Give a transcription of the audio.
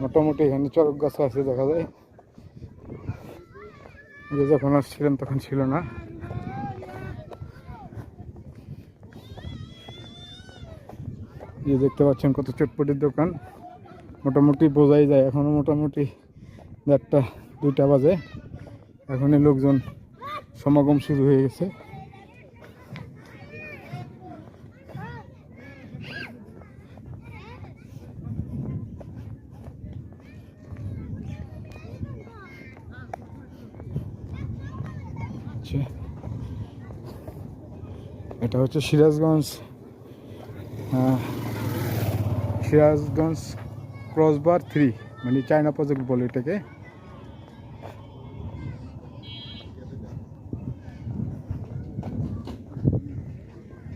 মোটামুটি এখানে চড়ক গাছ আছে দেখা যায়, যখন আসছিলাম তখন ছিল না। এই দেখতে পাচ্ছেন কত চটপটির দোকান, মোটামুটি বোঝাই যায় এখনো মোটামুটি 1টা 2টা বাজে, এখনই লোকজন সমাগম শুরু হয়ে গেছে। এটা হচ্ছে সিরাজগঞ্জ ক্রসবার 3, মানে চায়না প্রজেক্ট বলে এটাকে।